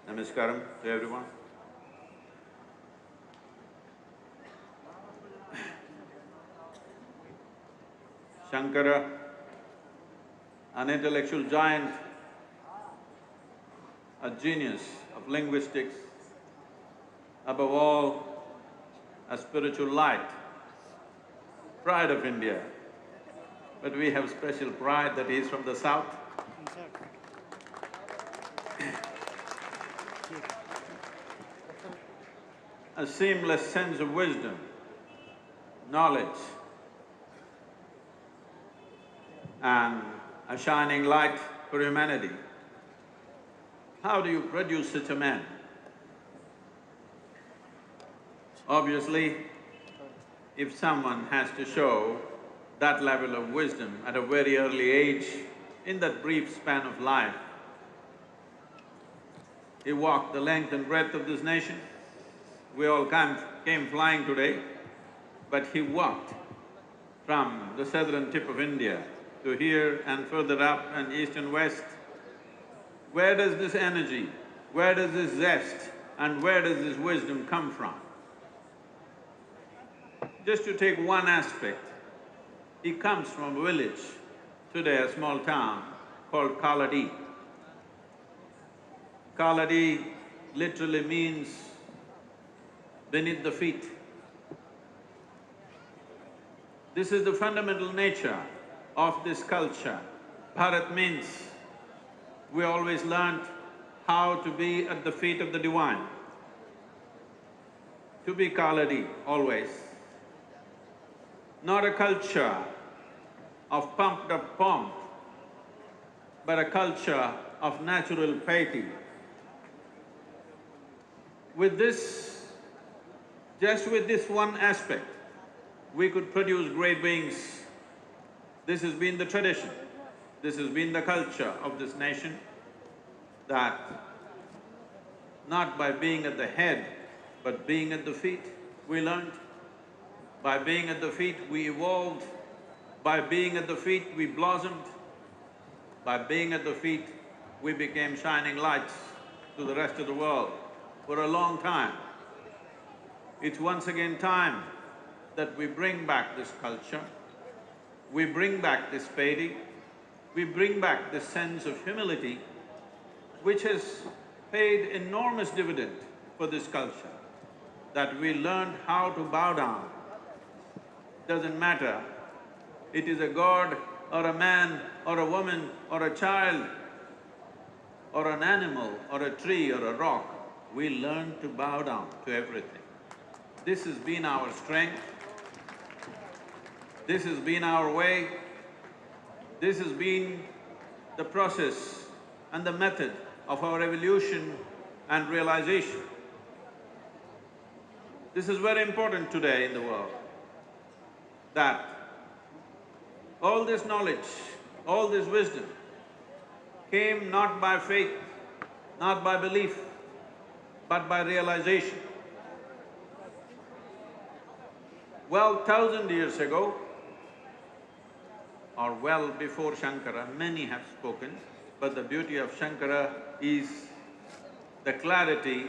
Namaskaram to everyone. Shankara, an intellectual giant, a genius of linguistics, above all, a spiritual light, pride of India. But we have special pride that he is from the south. A seamless sense of wisdom, knowledge, and a shining light for humanity. How do you produce such a man? Obviously, if someone has to show that level of wisdom at a very early age, in that brief span of life, he walked the length and breadth of this nation. We all came flying today, but he walked from the southern tip of India to here and further up and east and west. Where does this energy, where does this zest and where does this wisdom come from? Just to take one aspect, he comes from a village, today a small town called Kaladi. Kaladi literally means beneath the feet. This is the fundamental nature of this culture. Bharat means we always learnt how to be at the feet of the divine, to be Kaladi always. Not a culture of pumped up pomp, but a culture of natural piety. With this, just with this one aspect, we could produce great beings. This has been the tradition, this has been the culture of this nation, that not by being at the head, but being at the feet, we learned. By being at the feet, we evolved. By being at the feet, we blossomed. By being at the feet, we became shining lights to the rest of the world for a long time. It's once again time that we bring back this culture, we bring back this piety, we bring back this sense of humility, which has paid enormous dividend for this culture, that we learned how to bow down. Doesn't matter, it is a god or a man or a woman or a child or an animal or a tree or a rock, we learn to bow down to everything. This has been our strength, this has been our way, this has been the process and the method of our evolution and realization. This is very important today in the world, that all this knowledge, all this wisdom came not by faith, not by belief, but by realization. Well, 1,000 years ago, or well before Shankara, many have spoken, but the beauty of Shankara is the clarity,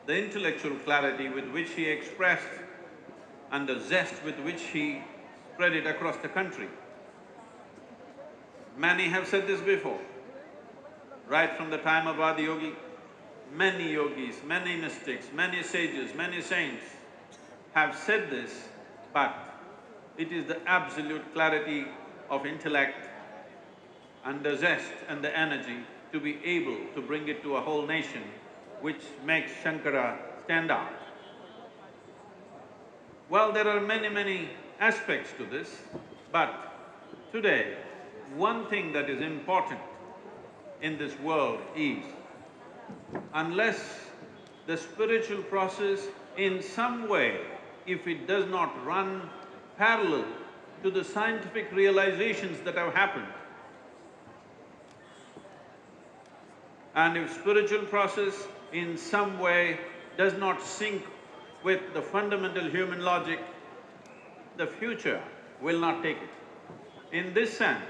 the intellectual clarity with which he expressed and the zest with which he spread it across the country. Many have said this before, right from the time of Adiyogi, many yogis, many mystics, many sages, many saints have said this, but it is the absolute clarity of intellect and the zest and the energy to be able to bring it to a whole nation, which makes Shankara stand out. Well, there are many aspects to this, but today, one thing that is important in this world is, unless the spiritual process in some way, if it does not run parallel to the scientific realizations that have happened, and if spiritual process in some way does not sync with the fundamental human logic, the future will not take it. In this sense,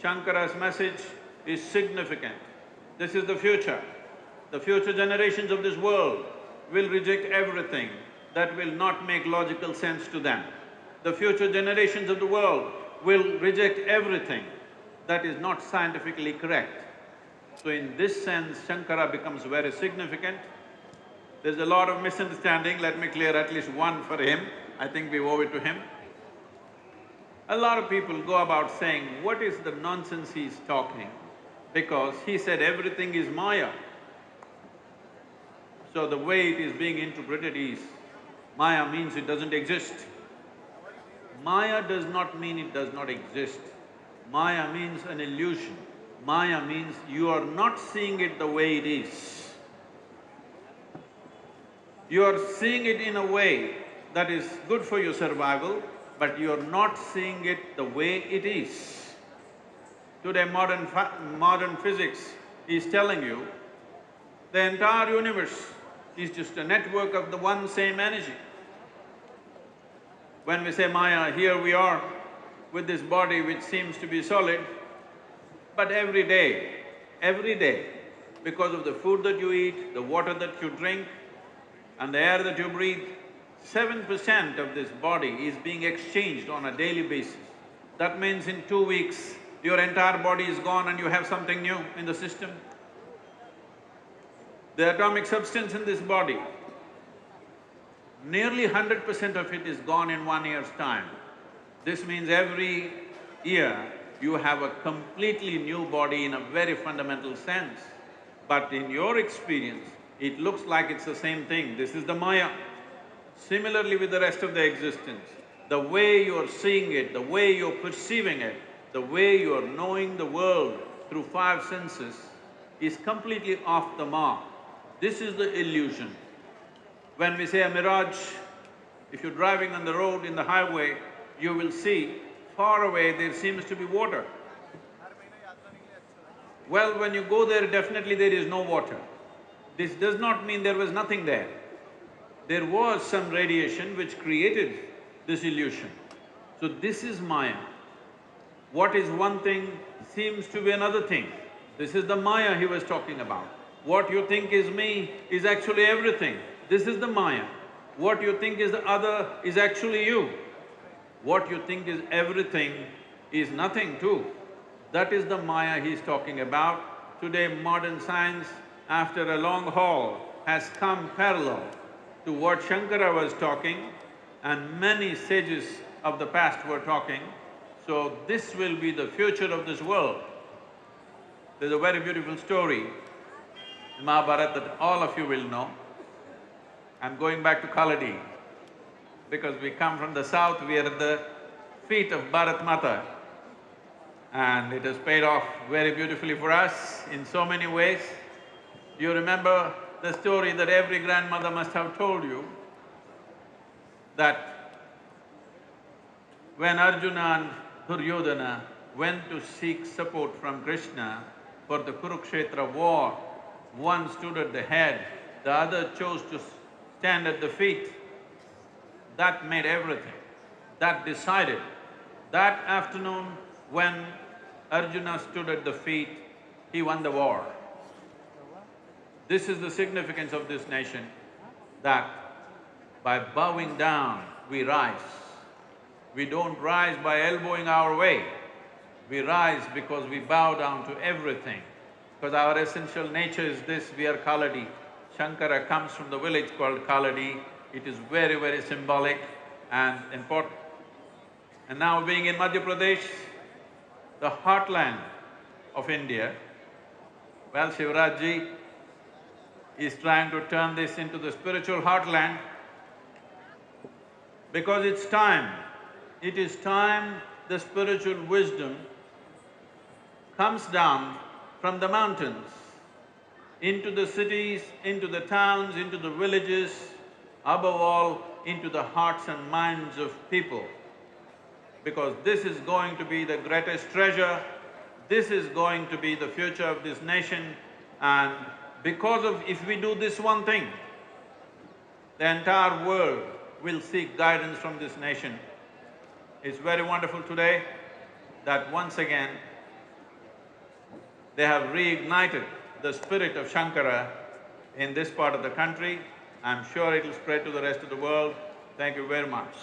Shankara's message is significant. This is the future. The future generations of this world will reject everything that will not make logical sense to them. The future generations of the world will reject everything that is not scientifically correct. So in this sense, Shankara becomes very significant. There's a lot of misunderstanding, let me clear at least one for him, I think we owe it to him. A lot of people go about saying, what is the nonsense he's talking? Because he said everything is Maya. So the way it is being interpreted is, Maya means it doesn't exist. Maya does not mean it does not exist. Maya means an illusion. Maya means you are not seeing it the way it is. You are seeing it in a way that is good for your survival, but you are not seeing it the way it is. Today modern physics is telling you the entire universe is just a network of the one same energy. When we say Maya, here we are with this body which seems to be solid, but every day, because of the food that you eat, the water that you drink and the air that you breathe, 7% of this body is being exchanged on a daily basis. That means in 2 weeks, your entire body is gone and you have something new in the system. The atomic substance in this body, nearly 100% of it is gone in 1 year's time. This means every year you have a completely new body in a very fundamental sense. But in your experience, it looks like it's the same thing. This is the Maya. Similarly with the rest of the existence, the way you're seeing it, the way you're perceiving it, the way you're knowing the world through 5 senses is completely off the mark. This is the illusion. When we say a mirage, if you're driving on the road in the highway, you will see far away there seems to be water. Well, when you go there, definitely there is no water. This does not mean there was nothing there. There was some radiation which created this illusion. So this is Maya. What is one thing seems to be another thing. This is the Maya he was talking about. What you think is me is actually everything. This is the Maya. What you think is the other is actually you. What you think is everything is nothing too. That is the Maya he's talking about. Today modern science, after a long haul, has come parallel to what Shankara was talking and many sages of the past were talking. So this will be the future of this world. There's a very beautiful story in Mahabharata that all of you will know. I'm going back to Kaladi because we come from the south, we are at the feet of Bharat Mata and it has paid off very beautifully for us in so many ways. You remember the story that every grandmother must have told you, that when Arjuna and Duryodhana went to seek support from Krishna for the Kurukshetra war, one stood at the head, the other chose to stand at the feet. That made everything, that decided. That afternoon when Arjuna stood at the feet, he won the war. This is the significance of this nation, that by bowing down, we rise. We don't rise by elbowing our way, we rise because we bow down to everything. Because our essential nature is this, we are Kaladi. Shankara comes from the village called Kaladi. It is very, very symbolic and important. And now being in Madhya Pradesh, the heartland of India, well, Shivraj ji is trying to turn this into the spiritual heartland because it's time. It is time the spiritual wisdom comes down from the mountains into the cities, into the towns, into the villages, above all, into the hearts and minds of people. Because this is going to be the greatest treasure, this is going to be the future of this nation, and because of… if we do this one thing, the entire world will seek guidance from this nation. It's very wonderful today that once again they have reignited the spirit of Shankara in this part of the country. I'm sure it'll spread to the rest of the world. Thank you very much.